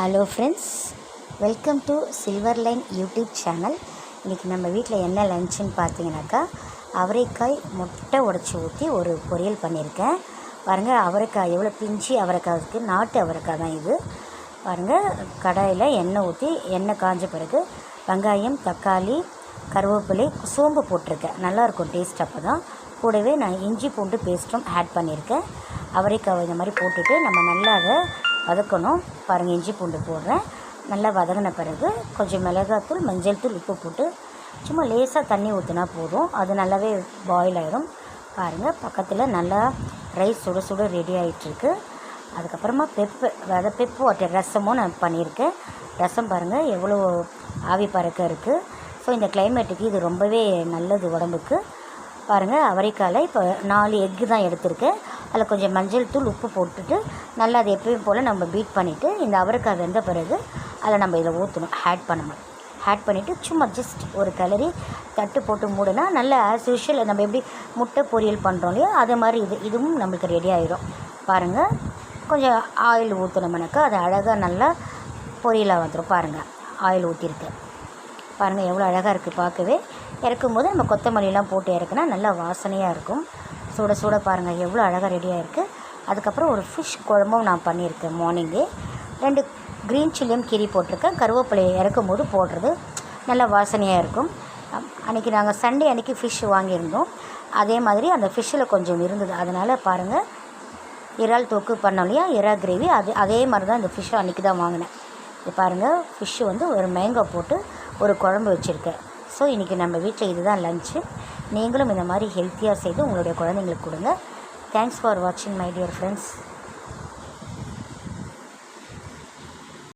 Hello friends, welcome to silver line YouTube channel. இன்றைக்கி நம்ம வீட்டில் என்ன லஞ்சுன்னு பார்த்தீங்கன்னாக்கா, அவரைக்காய் முட்டை உடச்சி ஊற்றி ஒரு பொரியல் பண்ணியிருக்கேன். பாருங்கள், அவரைக்காய் எவ்வளோ பிஞ்சு அவரைக்காய்க்கு, நாட்டு அவரைக்காய் தான் இது. பாருங்கள், கடாயில் எண்ணெய் ஊற்றி, எண்ணெய் காஞ்ச பிறகு வெங்காயம், தக்காளி, கருவேப்பிலை, சோம்பு போட்டிருக்கேன். நல்லாயிருக்கும் டேஸ்ட். அப்போ தான் கூடவே நான் இஞ்சி பூண்டு பேஸ்ட்டும் ஆட் பண்ணியிருக்கேன். அவரைக்காய் இந்த மாதிரி போட்டுட்டு நம்ம நல்லா அதை வதக்கணும். பாருங்கள், இஞ்சி பூண்டு போடுறேன். நல்லா வதங்கின பிறகு கொஞ்சம் மிளகாத்தூள், மஞ்சள் தூள், உப்பு போட்டு சும்மா லேசாக தண்ணி ஊற்றினா போதும். அது நல்லாவே பாயில் ஆகிடும். பாருங்கள், பக்கத்தில் நல்லா ரைஸ் சுட சுட ரெடி ஆகிட்டுருக்கு. அதுக்கப்புறமா பெப்பு வாட்டர் ரசமும் நான் பண்ணியிருக்கேன். ரசம் பாருங்கள் எவ்வளோ ஆவி பறக்க இருக்குது. ஸோ இந்த கிளைமேட்டுக்கு இது ரொம்பவே நல்லது உடம்புக்கு. பாருங்கள், அவரைக்காயில் இப்போ 4 எக்கு தான் எடுத்திருக்கேன். அதில் கொஞ்சம் மஞ்சள் தூள், உப்பு போட்டுட்டு நல்லா அதை எப்பயும் போல் நம்ம பீட் பண்ணிவிட்டு, இந்த அவரைக்காய் வெந்த பிறகு அதில் நம்ம இதை ஊற்றணும், ஆட் பண்ணணும். ஆட் பண்ணிவிட்டு சும்மா ஜஸ்ட் ஒரு கிளறி தட்டு போட்டு மூடினா நல்லா ஆஸ் யூஷுவல் நம்ம எப்படி முட்டை பொரியல் பண்ணுறோம் இல்லையா, அதே மாதிரி இதுவும் நம்மளுக்கு ரெடி ஆகிடும். பாருங்கள், கொஞ்சம் ஆயில் ஊற்றினோம்னாக்கா அது அழகாக நல்லா பொரியலாக வந்துடும். பாருங்கள், ஆயில் ஊற்றிருக்கேன். பாருங்கள் எவ்வளோ அழகாக இருக்குது பார்க்கவே. இறக்கும் போது நம்ம கொத்தமல்லிலாம் போட்டு இறக்குனா நல்லா வாசனையாக இருக்கும். சுட சுட பாருங்கள் எவ்வளோ அழகாக ரெடியாக இருக்குது. அதுக்கப்புறம் ஒரு ஃபிஷ் குழம்பும் நான் பண்ணியிருக்கேன். மார்னிங்கே 2 க்ரீன் சில்லியும் கீரி போட்டிருக்கேன். கருவேப்பிலையை இறக்கும் போது போடுறது நல்லா வாசனையாக இருக்கும். அன்றைக்கி நாங்கள் சண்டே அன்றைக்கி ஃபிஷ் வாங்கியிருந்தோம். அதே மாதிரி அந்த ஃபிஷ்ஷில் கொஞ்சம் இருந்தது. அதனால் பாருங்கள், இறால் தொக்கு பண்ணோம் இல்லையா, இறா கிரேவி, அதே மாதிரி தான் இந்த ஃபிஷ்ஷை அன்றைக்கி தான் வாங்கினேன். இது பாருங்கள், ஃபிஷ்ஷு வந்து ஒரு மேங்கோ போட்டு ஒரு குழம்பு வச்சுருக்கேன். ஸோ இன்றைக்கி நம்ம வீட்டில் இதுதான் லஞ்சு. நீங்களும் இந்த மாதிரி ஹெல்த்தியாக செய்து உங்களுடைய குழந்தைங்களுக்கு கொடுங்க. தேங்க்ஸ் ஃபார் வாட்சிங் மை டியர் ஃப்ரெண்ட்ஸ்.